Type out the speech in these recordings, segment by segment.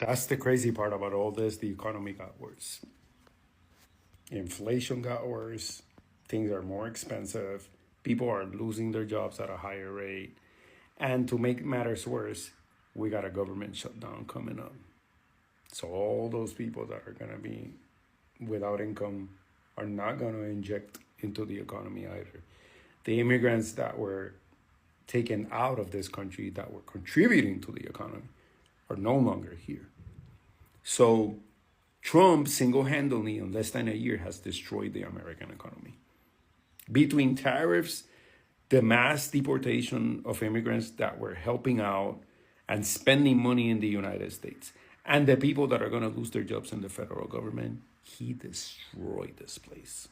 That's the crazy part about all this. The economy got worse. Inflation got worse. Things are more expensive. People are losing their jobs at a higher rate. And to make matters worse, we got a government shutdown coming up. So all those people that are going to be without income are not going to inject into the economy either. The immigrants that were taken out of this country that were contributing to the economy are no longer here. So Trump single-handedly in less than a year has destroyed the American economy. Between tariffs, the mass deportation of immigrants that were helping out and spending money in the United States, and the people that are going to lose their jobs in the federal government, he destroyed this place.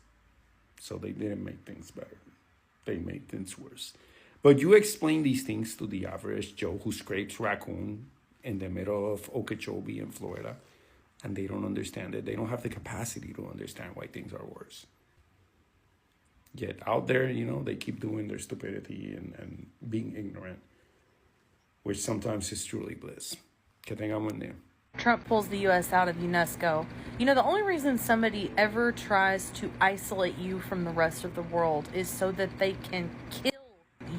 So they didn't make things better. They made things worse. But you explain these things to the average Joe who scrapes raccoon in the middle of Okeechobee in Florida, and they don't understand it. They don't have the capacity to understand why things are worse. Yet out there, they keep doing their stupidity and being ignorant, which sometimes is truly bliss. Que tengan buen día. Trump pulls the U.S. out of UNESCO. The only reason somebody ever tries to isolate you from the rest of the world is so that they can kill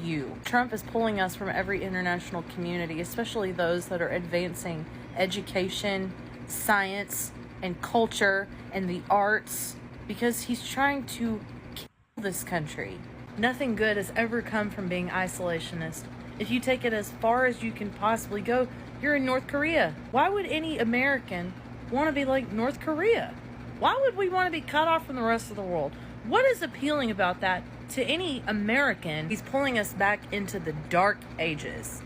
you. Trump is pulling us from every international community, especially those that are advancing education, science, and culture, and the arts, because he's trying to kill this country. Nothing good has ever come from being isolationist. If you take it as far as you can possibly go, you're in North Korea. Why would any American want to be like North Korea? Why would we want to be cut off from the rest of the world? What is appealing about that to any American? He's pulling us back into the dark ages,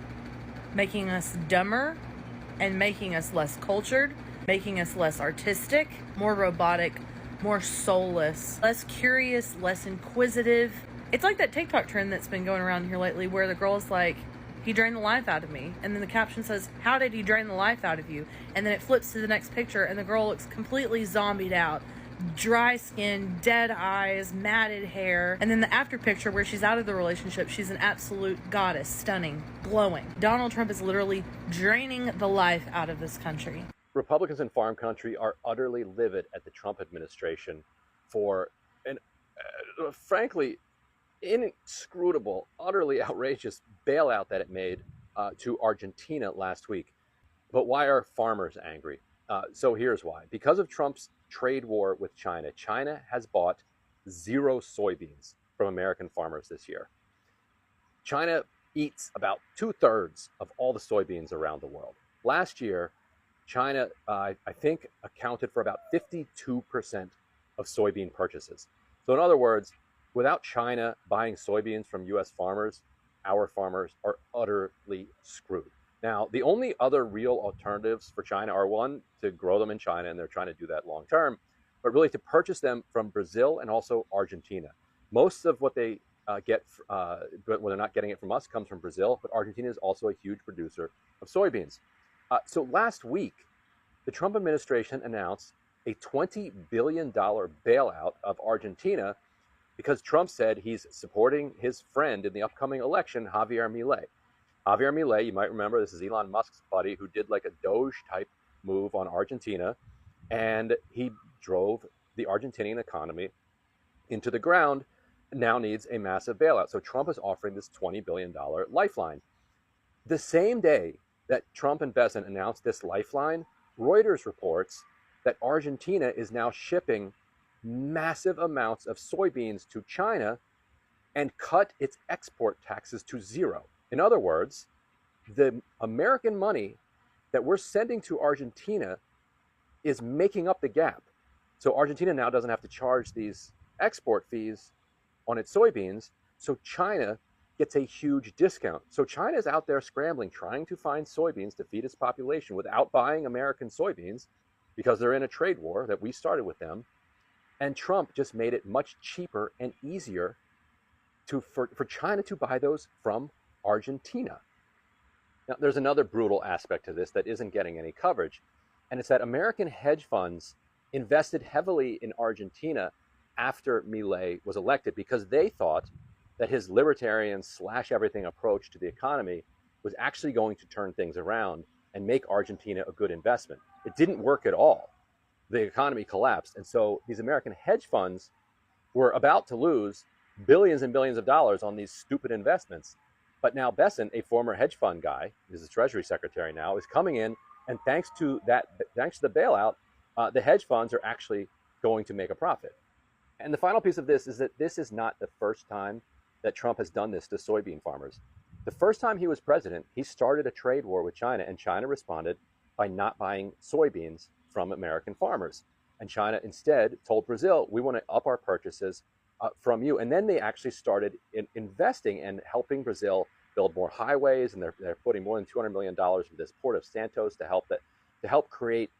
making us dumber and making us less cultured, making us less artistic, more robotic, more soulless, less curious, less inquisitive. It's like that TikTok trend that's been going around here lately where the girl's like, he drained the life out of me. And then the caption says, how did he drain the life out of you? And then it flips to the next picture and the girl looks completely zombied out. Dry skin, dead eyes, matted hair. And then the after picture where she's out of the relationship, she's an absolute goddess, stunning, glowing. Donald Trump is literally draining the life out of this country. Republicans in farm country are utterly livid at the Trump administration for an, frankly, inscrutable, utterly outrageous bailout that it made to Argentina last week. But why are farmers angry? So here's why. Because of Trump's trade war with China, China has bought 0 soybeans from American farmers this year. China eats about 2/3 of all the soybeans around the world. Last year, China, I think, accounted for about 52% of soybean purchases. So in other words, without China buying soybeans from U.S. farmers, our farmers are utterly screwed. Now, the only other real alternatives for China are, one, to grow them in China, and they're trying to do that long term, but really to purchase them from Brazil and also Argentina. Most of what they get, but when they're not getting it from us, comes from Brazil, but Argentina is also a huge producer of soybeans. So last week, the Trump administration announced a $20 billion bailout of Argentina because Trump said he's supporting his friend in the upcoming election, Javier Milei. Javier Milei, you might remember, this is Elon Musk's buddy who did like a Doge-type move on Argentina, and he drove the Argentinian economy into the ground, and now needs a massive bailout. So Trump is offering this $20 billion lifeline. The same day that Trump and Bessent announced this lifeline, Reuters reports that Argentina is now shipping massive amounts of soybeans to China and cut its export taxes to 0. In other words, the American money that we're sending to Argentina is making up the gap. So Argentina now doesn't have to charge these export fees on its soybeans, so China gets a huge discount. So China is out there scrambling, trying to find soybeans to feed its population without buying American soybeans because they're in a trade war that we started with them. And Trump just made it much cheaper and easier for China to buy those from Argentina. Now, there's another brutal aspect to this that isn't getting any coverage, and it's that American hedge funds invested heavily in Argentina after Milei was elected because they thought that his libertarian slash everything approach to the economy was actually going to turn things around. and make Argentina a good investment. It didn't work at all. The economy collapsed. And so these American hedge funds were about to lose billions and billions of dollars on these stupid investments. But now Bessent, a former hedge fund guy, is the Treasury Secretary now, is coming in, and thanks to the bailout, the hedge funds are actually going to make a profit. And the final piece of this is that this is not the first time that Trump has done this to soybean farmers. The first time he was president, he started a trade war with China, and China responded by not buying soybeans from American farmers. And China instead told Brazil, we want to up our purchases from you. And then they actually started investing and helping Brazil build more highways, and they're putting more than $200 million into this port of Santos to help create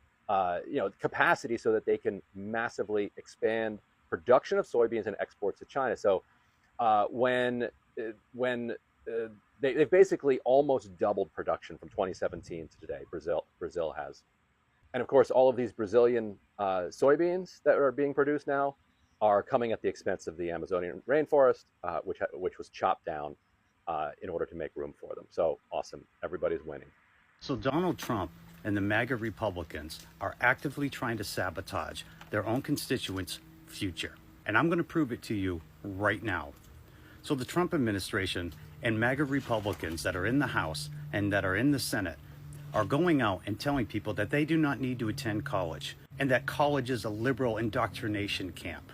capacity so that they can massively expand production of soybeans and exports to China. So they've basically almost doubled production from 2017 to today. Brazil has, and of course, all of these Brazilian soybeans that are being produced now are coming at the expense of the Amazonian rainforest, which was chopped down in order to make room for them. So awesome, everybody's winning. So Donald Trump and the MAGA Republicans are actively trying to sabotage their own constituents' future. And I'm going to prove it to you right now. So the Trump administration and MAGA Republicans that are in the House and that are in the Senate are going out and telling people that they do not need to attend college and that college is a liberal indoctrination camp.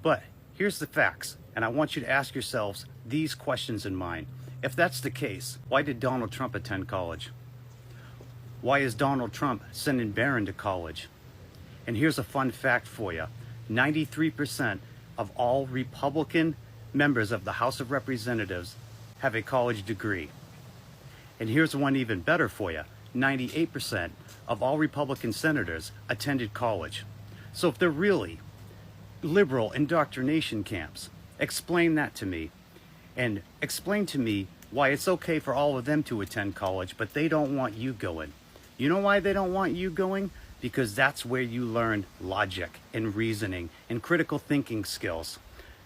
But here's the facts, and I want you to ask yourselves these questions in mind. If that's the case, why did Donald Trump attend college? Why is Donald Trump sending Barron to college? And here's a fun fact for you. 93% of all Republican members of the House of Representatives have a college degree. And here's one even better for you. 98% of all Republican senators attended college. So if they're really liberal indoctrination camps, explain that to me. And explain to me why it's okay for all of them to attend college, but they don't want you going. You know why they don't want you going? Because that's where you learn logic and reasoning and critical thinking skills.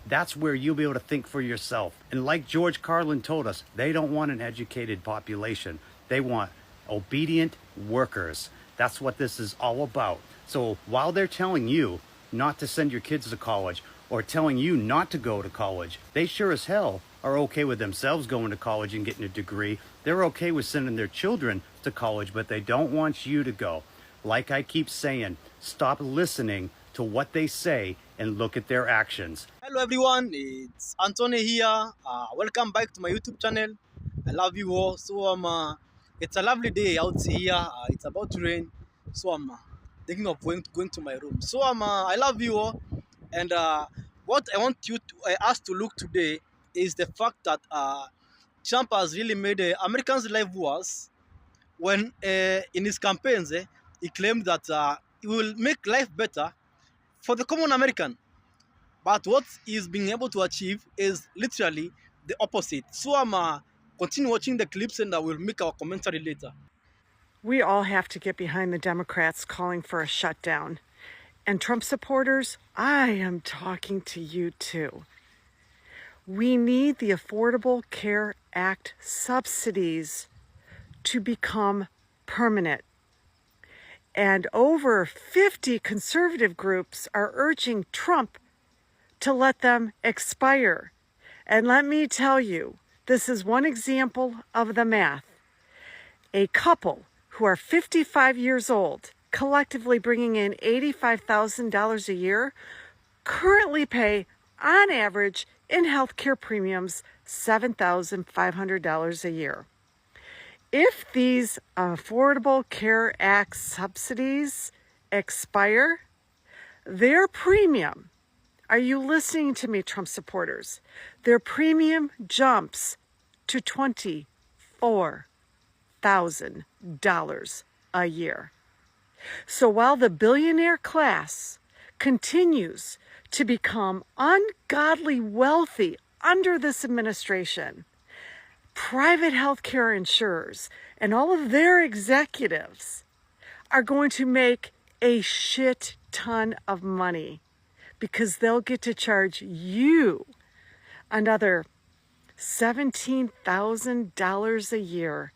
That's where you'll be able to think for yourself. And like George Carlin told us, they don't want an educated population. They want obedient workers. That's what this is all about. So while they're telling you not to send your kids to college or telling you not to go to college, they sure as hell are okay with themselves going to college and getting a degree. They're okay with sending their children to college, but they don't want you to go. Like I keep saying, stop listening to what they say and look at their actions. Hello everyone, it's Anthony here. Welcome back to my YouTube channel. I love you all. So it's a lovely day out here. It's about to rain, so I'm thinking of going to my room. So I love you all, and what I want you to us to look today is the fact that Trump has really made Americans' life worse. When in his campaigns he claimed that he will make life better for the common American. But what he's being able to achieve is literally the opposite. So continue watching the clips and I will make our commentary later. We all have to get behind the Democrats calling for a shutdown. And Trump supporters, I am talking to you too. We need the Affordable Care Act subsidies to become permanent. And over 50 conservative groups are urging Trump to let them expire. And let me tell you, this is one example of the math. A couple who are 55 years old, collectively bringing in $85,000 a year, currently pay, on average, in healthcare premiums, $7,500 a year. If these Affordable Care Act subsidies expire, their premium, are you listening to me, Trump supporters? Their premium jumps to $24,000 a year. So while the billionaire class continues to become ungodly wealthy under this administration, private healthcare insurers and all of their executives are going to make a shit ton of money because they'll get to charge you another $17,000 a year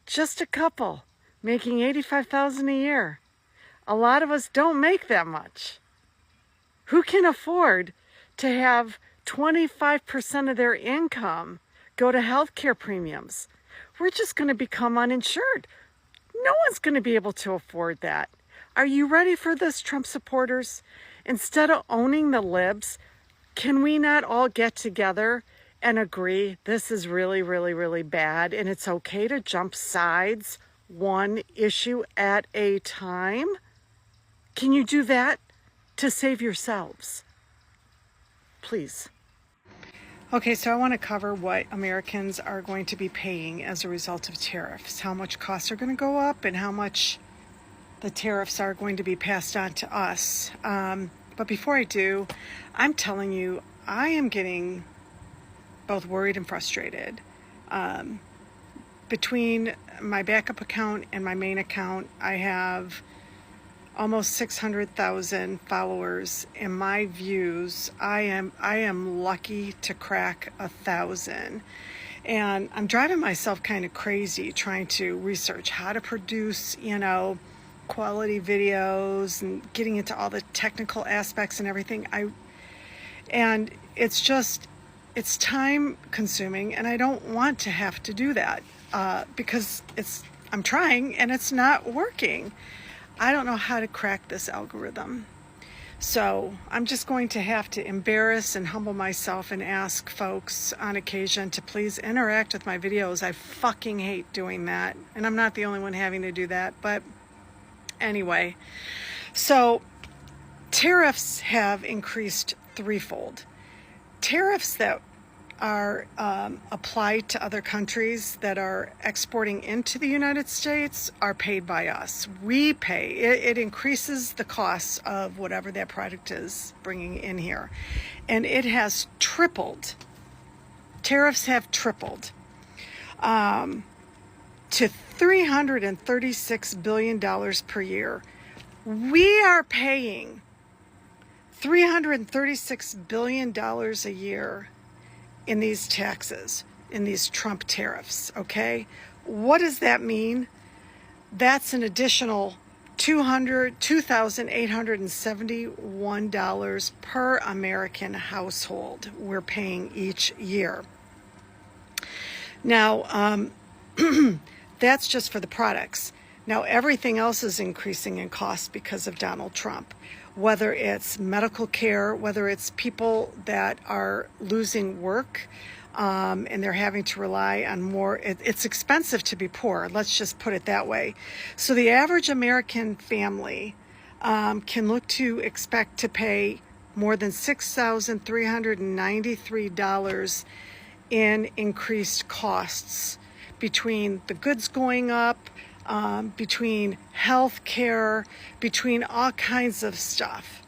just a couple, making $85,000 a year. A lot of us don't make that much. Who can afford to have 25% of their income go to healthcare premiums? We're just going to become uninsured. No one's going to be able to afford that. Are you ready for this, Trump supporters? Instead of owning the libs, can we not all get together and agree this is really, really, really bad and it's okay to jump sides one issue at a time? Can you do that to save yourselves? Please. Okay, so I want to cover what Americans are going to be paying as a result of tariffs, how much costs are going to go up and how much the tariffs are going to be passed on to us. But before I do, I'm telling you, I am getting both worried and frustrated. Between my backup account and my main account, I have almost 600,000 followers. In my views, I am lucky to crack 1,000. And I'm driving myself kind of crazy trying to research how to produce, quality videos and getting into all the technical aspects and everything. And it's time consuming, and I don't want to have to do that because I'm trying and it's not working. I don't know how to crack this algorithm. So I'm just going to have to embarrass and humble myself and ask folks on occasion to please interact with my videos. I fucking hate doing that. And I'm not the only one having to do that. But anyway, so tariffs have increased threefold. Tariffs that are applied to other countries that are exporting into the United States are paid by us. We pay. It increases the costs of whatever that product is bringing in here. And it has tripled. Tariffs have tripled to $336 billion per year. We are paying $336 billion a year in these taxes, in these Trump tariffs, okay? What does that mean? That's an additional $2,871 per American household we're paying each year. Now, that's just for the products. Now, everything else is increasing in cost because of Donald Trump. Whether it's medical care, whether it's people that are losing work and they're having to rely on more. It's expensive to be poor. Let's just put it that way. So the average American family can look to expect to pay more than $6,393 in increased costs between the goods going up, between health care, between all kinds of stuff.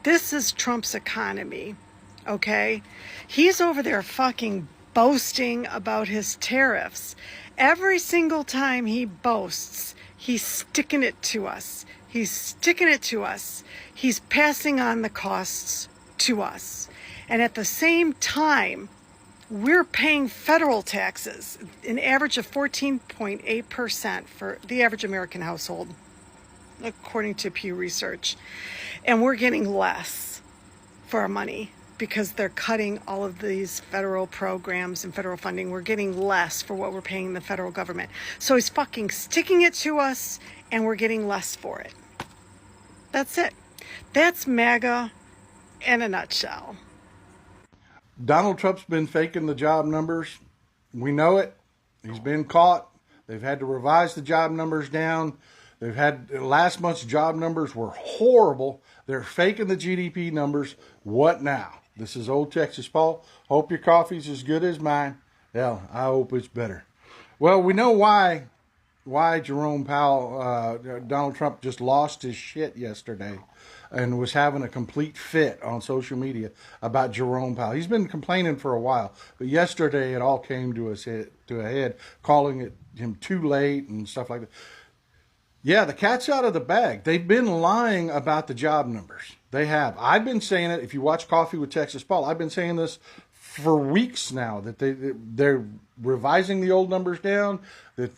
This is Trump's economy, okay? He's over there fucking boasting about his tariffs. Every single time he boasts, he's sticking it to us. He's sticking it to us. He's passing on the costs to us. And at the same time, we're paying federal taxes, an average of 14.8% for the average American household, according to Pew Research. And we're getting less for our money because they're cutting all of these federal programs and federal funding. We're getting less for what we're paying the federal government. So he's fucking sticking it to us, and we're getting less for it. That's it. That's MAGA in a nutshell. Donald Trump's been faking the job numbers. We know it. He's been caught. They've had to revise the job numbers down. They've had last month's job numbers were horrible. They're faking the GDP numbers. What now? This is Old Texas Paul. Hope your coffee's as good as mine. Yeah, I hope it's better. Well, we know why Jerome Powell, Donald Trump just lost his shit yesterday and was having a complete fit on social media about Jerome Powell. He's been complaining for a while, but yesterday it all came to a head, calling him too late and stuff like that. Yeah, the cat's out of the bag. They've been lying about the job numbers. They have. I've been saying it. If you watch Coffee with Texas Paul, I've been saying this for weeks now that they're revising the old numbers down, that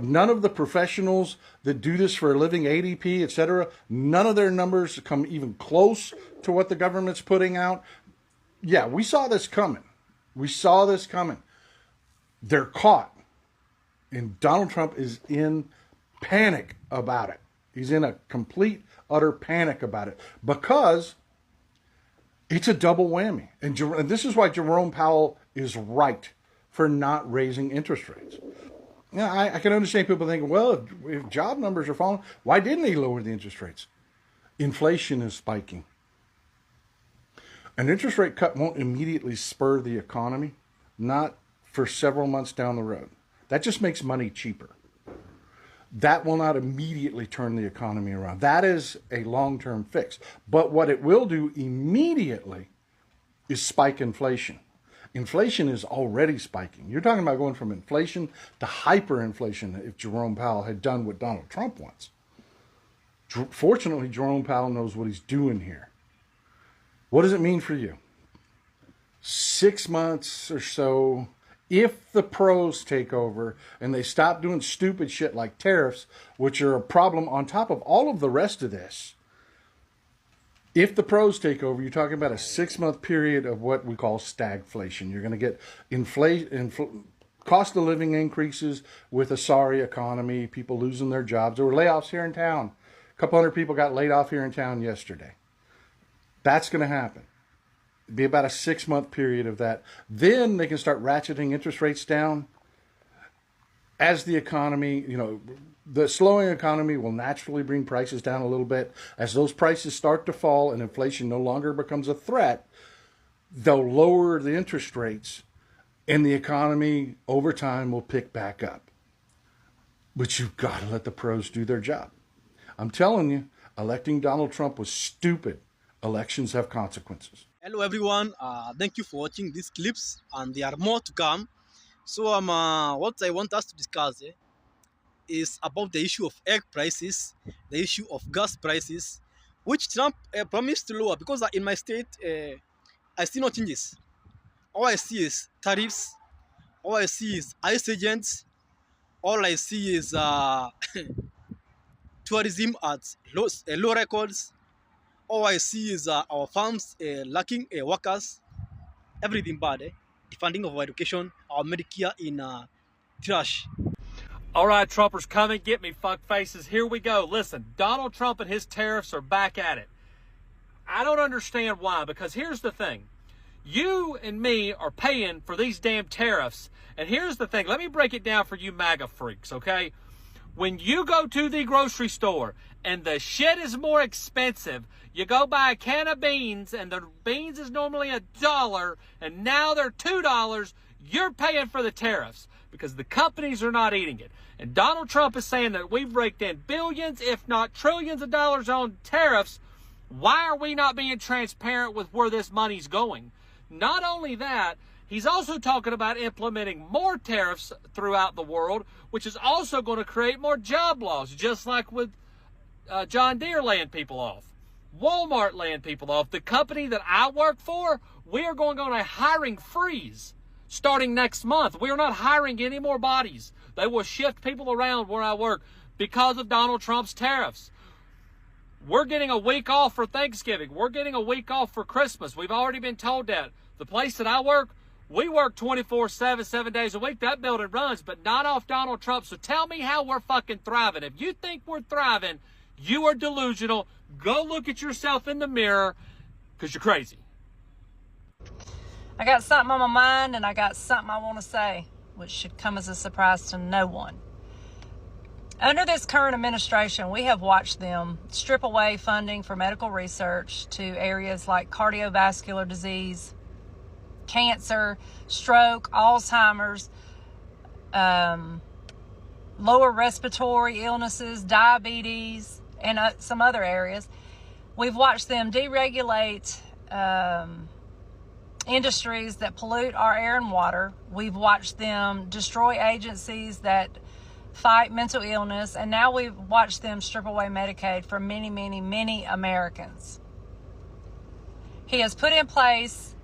none of the professionals that do this for a living, ADP, etc., none of their numbers come even close to what the government's putting out. Yeah, we saw this coming. We saw this coming. They're caught. And Donald Trump is in panic about it. He's in a complete, utter panic about it because it's a double whammy. And this is why Jerome Powell is right for not raising interest rates. Now, I can understand people thinking, well, if job numbers are falling, why didn't he lower the interest rates? Inflation is spiking. An interest rate cut won't immediately spur the economy, not for several months down the road. That just makes money cheaper. That will not immediately turn the economy around. That is a long-term fix. But what it will do immediately is spike inflation. Inflation is already spiking. You're talking about going from inflation to hyperinflation if Jerome Powell had done what Donald Trump wants. Fortunately, Jerome Powell knows what he's doing here. What does it mean for you? 6 months or so, if the pros take over and they stop doing stupid shit like tariffs, which are a problem on top of all of the rest of this, if the pros take over, you're talking about a 6-month period of what we call stagflation. You're going to get cost of living increases with a sorry economy, people losing their jobs. There were layoffs here in town. A couple hundred people got laid off here in town yesterday. That's going to happen. It'd be about a 6-month period of that. Then they can start ratcheting interest rates down as the economy, the slowing economy will naturally bring prices down a little bit. As those prices start to fall and inflation no longer becomes a threat, they'll lower the interest rates and the economy over time will pick back up. But you've got to let the pros do their job. I'm telling you, electing Donald Trump was stupid. Elections have consequences. Hello everyone, thank you for watching these clips, and there are more to come. So what I want us to discuss is about the issue of egg prices, the issue of gas prices, which Trump promised to lower, because in my state I see no changes. All I see is tariffs, all I see is ICE agents, all I see is tourism at low records. All I see is our farms lacking workers, everything bad. The funding of our education, our Medicare in trash. All right, Trumpers, come and get me, fuck faces. Here we go. Listen, Donald Trump and his tariffs are back at it. I don't understand why, because here's the thing. You and me are paying for these damn tariffs. And here's the thing. Let me break it down for you MAGA freaks, okay? When you go to the grocery store and the shit is more expensive, you go buy a can of beans and the beans is normally $1 and now they're $2, you're paying for the tariffs because the companies are not eating it. And Donald Trump is saying that we've raked in billions, if not trillions of dollars on tariffs. Why are we not being transparent with where this money's going? Not only that, he's also talking about implementing more tariffs throughout the world, which is also going to create more job loss, just like with John Deere laying people off, Walmart laying people off. The company that I work for, we are going on a hiring freeze starting next month. We are not hiring any more bodies. They will shift people around where I work because of Donald Trump's tariffs. We're getting a week off for Thanksgiving. We're getting a week off for Christmas. We've already been told that. The place that I work, we work 24/7, 7 days a week. That building runs, but not off Donald Trump. So tell me how we're fucking thriving. If you think we're thriving, you are delusional. Go look at yourself in the mirror because you're crazy. I got something on my mind and I got something I want to say, which should come as a surprise to no one. Under this current administration, we have watched them strip away funding for medical research to areas like cardiovascular disease, cancer, stroke, Alzheimer's, lower respiratory illnesses, diabetes, and some other areas. We've watched them deregulate industries that pollute our air and water. We've watched them destroy agencies that fight mental illness, and now we've watched them strip away Medicaid for many, many, many Americans. He has put in place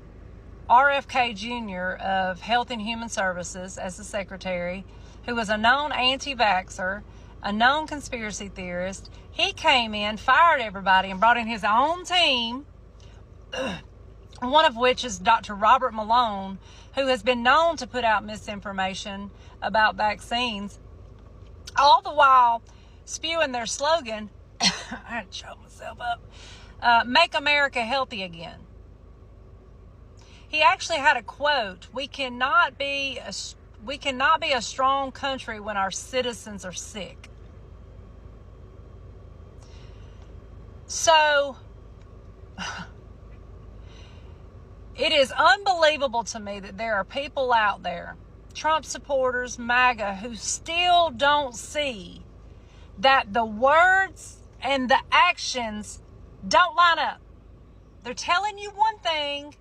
RFK Jr. of Health and Human Services as the secretary, who was a known anti-vaxxer, a known conspiracy theorist. He came in, fired everybody, and brought in his own team, one of which is Dr. Robert Malone, who has been known to put out misinformation about vaccines, all the while spewing their slogan, I had to choke myself up, make America healthy again. He actually had a quote, we cannot be a strong country when our citizens are sick. So, it is unbelievable to me that there are people out there, Trump supporters, MAGA, who still don't see that the words and the actions don't line up. They're telling you one thing,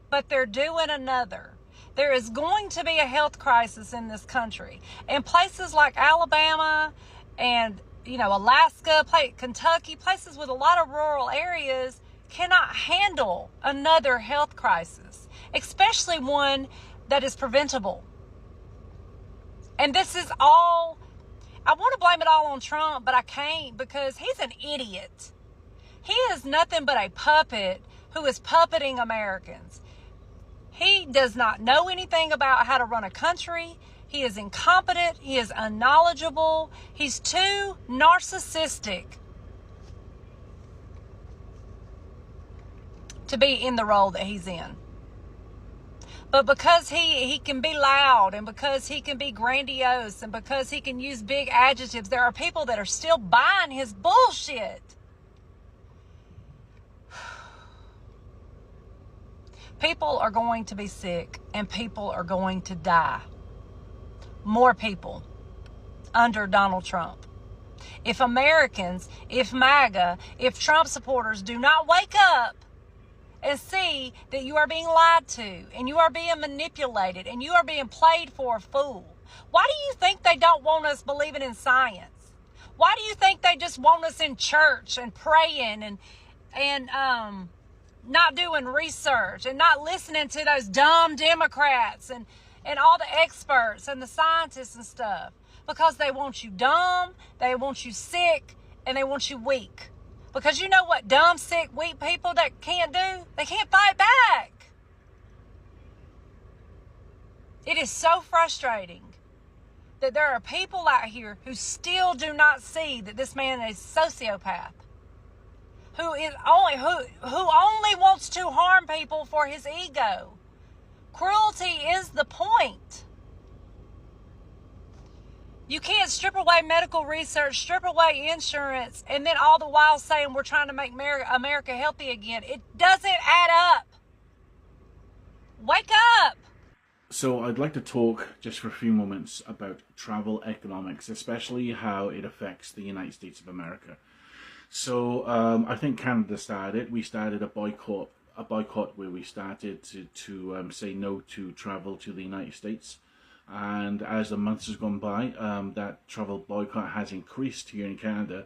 but they're doing another. There is going to be a health crisis in this country. And places like Alabama and, Alaska, Kentucky, places with a lot of rural areas cannot handle another health crisis, especially one that is preventable. And this is all, I want to blame it all on Trump, but I can't, because he's an idiot. He is nothing but a puppet who is puppeting Americans. He does not know anything about how to run a country. He is incompetent. He is unknowledgeable. He's too narcissistic to be in the role that he's in. But because he can be loud, and because he can be grandiose, and because he can use big adjectives, there are people that are still buying his bullshit. People are going to be sick, and people are going to die. More people under Donald Trump. If Americans, if MAGA, if Trump supporters do not wake up and see that you are being lied to, and you are being manipulated, and you are being played for a fool, why do you think they don't want us believing in science? Why do you think they just want us in church and praying and not doing research and not listening to those dumb Democrats and all the experts and the scientists and stuff? Because they want you dumb, they want you sick, and they want you weak. Because you know what dumb, sick, weak people that can't do? They can't fight back. It is so frustrating that there are people out here who still do not see that this man is a sociopath, who only wants to harm people for his ego. Cruelty is the point. You can't strip away medical research, strip away insurance, and then all the while saying we're trying to make America healthy again. It doesn't add up. Wake up. So I'd like to talk just for a few moments about travel economics, especially how it affects the United States of America. So I think Canada started. We started a boycott where we started to say no to travel to the United States. And as the months has gone by, that travel boycott has increased here in Canada,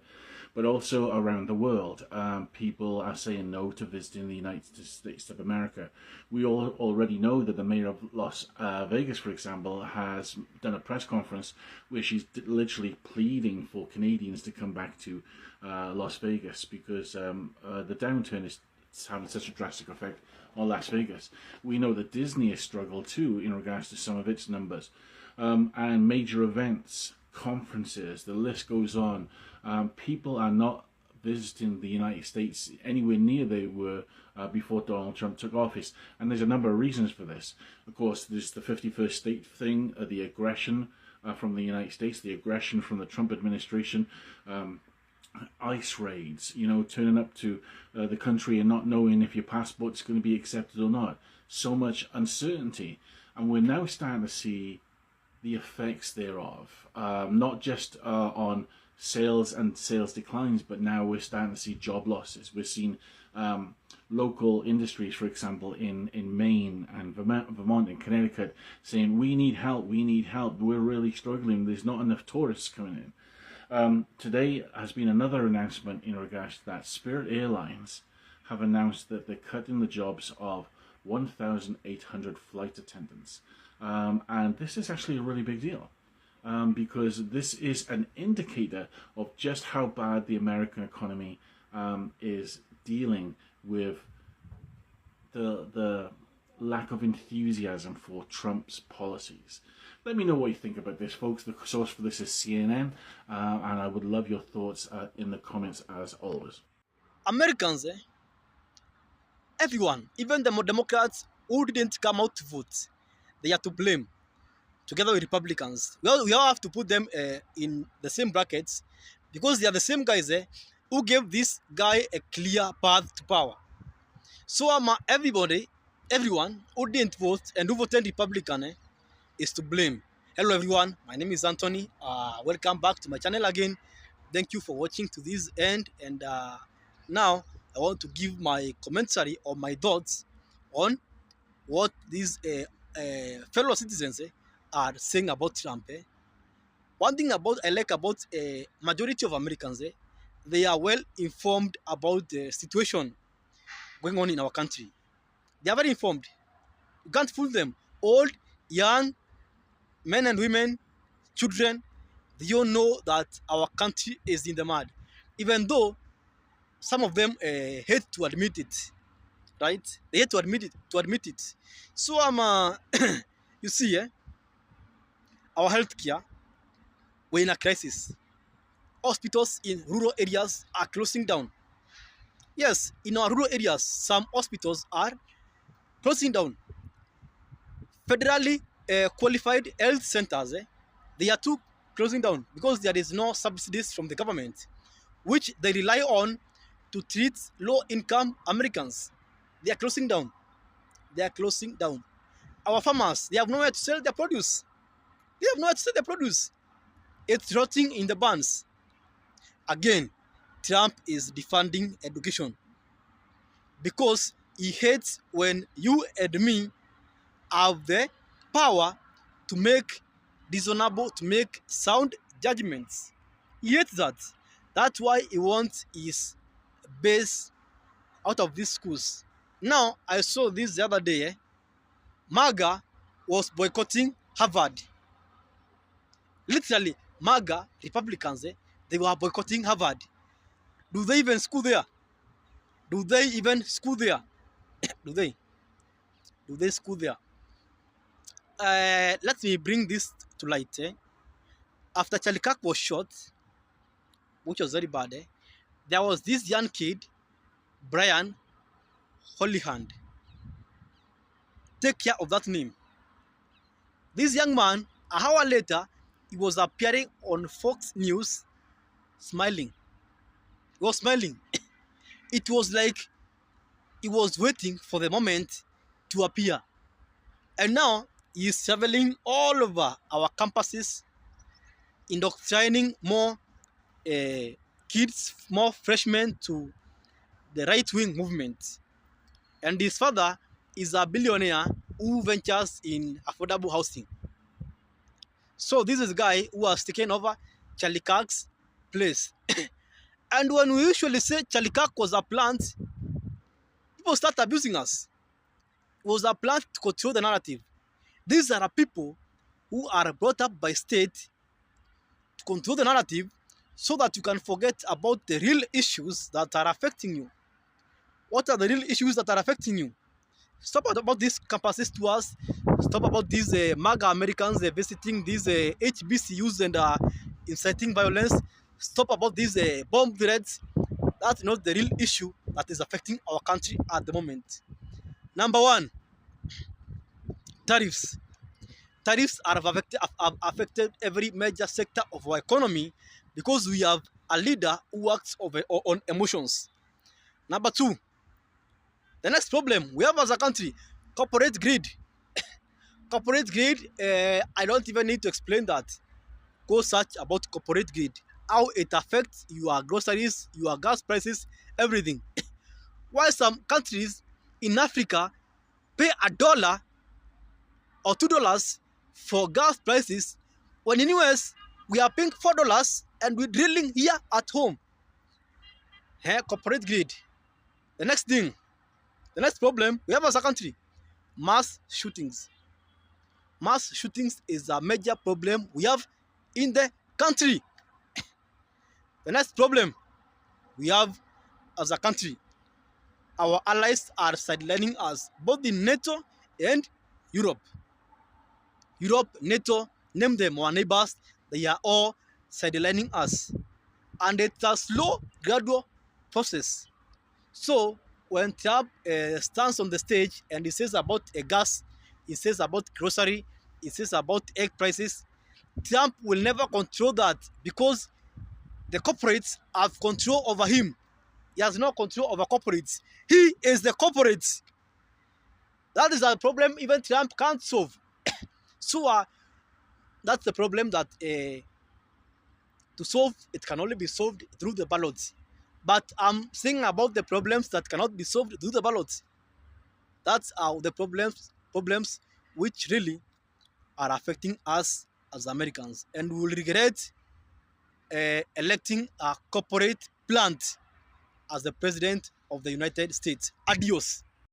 but also around the world. People are saying no to visiting the United States of America. We all already know that the mayor of Las Vegas, for example, has done a press conference where she's literally pleading for Canadians to come back to Las Vegas because the downturn is having such a drastic effect on Las Vegas. We know that Disney has struggled too in regards to some of its numbers. And major events, conferences, the list goes on. People are not visiting the United States anywhere near they were before Donald Trump took office. And there's a number of reasons for this. Of course, there's the 51st state thing, the aggression from the United States, the aggression from the Trump administration, ICE raids, turning up to the country and not knowing if your passport's going to be accepted or not. So much uncertainty. And we're now starting to see the effects thereof, not just on sales and sales declines, but now we're starting to see job losses. We're seeing local industries, for example, in Maine and Vermont and Connecticut saying, we need help, we're really struggling, there's not enough tourists coming in. Today has been another announcement in regards to that. Spirit Airlines have announced that they're cutting the jobs of 1,800 flight attendants. And this is actually a really big deal because this is an indicator of just how bad the American economy is dealing with the lack of enthusiasm for Trump's policies. Let me know what you think about this, folks. The source for this is CNN, and I would love your thoughts in the comments as always. Americans, everyone, even the Democrats who didn't come out to vote, they are to blame, together with Republicans. Well, we all have to put them in the same brackets because they are the same guys who gave this guy a clear path to power. So everyone who didn't vote and who voted Republican is to blame. Hello everyone, my name is Anthony. Welcome back to my channel again. Thank you for watching to this end. And now I want to give my commentary or my thoughts on what these fellow citizens are saying about Trump. One thing I like about a majority of Americans, they are well informed about the situation going on in our country. They are very informed. You can't fool them. Old, young, men and women, children, they all know that our country is in the mud. Even though some of them hate to admit it, right? They hate to admit it. So you see, our healthcare, we're in a crisis. Hospitals in rural areas are closing down. Yes, in our rural areas, some hospitals are closing down. Federally qualified health centers, they are too closing down because there is no subsidies from the government, which they rely on to treat low-income Americans. They are closing down. They are closing down. Our farmers, they have nowhere to sell their produce. They have nowhere to sell their produce. It's rotting in the barns. Again, Trump is defunding education because he hates when you and me have the power to make reasonable, to make sound judgments. He hates that. That's why he wants his base out of these schools. Now, I saw this the other day. MAGA was boycotting Harvard. Literally, MAGA, Republicans, they were boycotting Harvard. Do they even school there? Do they even school there? Do they? Do they school there? Let me bring this to light. After Charlie Kirk was shot, which was very bad, there was this young kid, Brian Holyhand. Take care of that name. This young man, an hour later, he was appearing on Fox News, smiling. He was smiling. It was like he was waiting for the moment to appear. And now he is traveling all over our campuses, indoctrining more kids, more freshmen to the right-wing movement. And his father is a billionaire who ventures in affordable housing. So this is a guy who has taken over Charlie Kirk's place. And when we usually say Charlie Kirk was a plant, people start abusing us. It was a plant to control the narrative. These are people who are brought up by state to control the narrative so that you can forget about the real issues that are affecting you. What are the real issues that are affecting you? Stop about these campuses tours. Stop about these MAGA Americans visiting these HBCUs and inciting violence. Stop about these bomb threats. That's not the real issue that is affecting our country at the moment. Number one, tariffs. Tariffs have affected every major sector of our economy because we have a leader who works on emotions. Number two, the next problem we have as a country, corporate greed. Corporate greed, I don't even need to explain that. Go search about corporate greed, how it affects your groceries, your gas prices, everything. While some countries in Africa pay $1 or $2 for gas prices, when in US we are paying $4 and we're drilling here at home. Corporate greed. The next thing, the next problem we have as a country, mass shootings. Mass shootings is a major problem we have in the country. The next problem we have as a country, our allies are sidelining us, both in NATO and Europe. Europe, NATO, name them our neighbors, they are all sidelining us. And it's a slow, gradual process. So when Trump stands on the stage and he says about a gas, he says about grocery, he says about egg prices, Trump will never control that because the corporates have control over him. He has no control over corporates. He is the corporate. That is a problem even Trump can't solve. So that's the problem that to solve, it can only be solved through the ballots. But I'm saying about the problems that cannot be solved through the ballots. That's how the problems which really are affecting us as Americans. And we will regret electing a corporate plant as the president of the United States. Adios.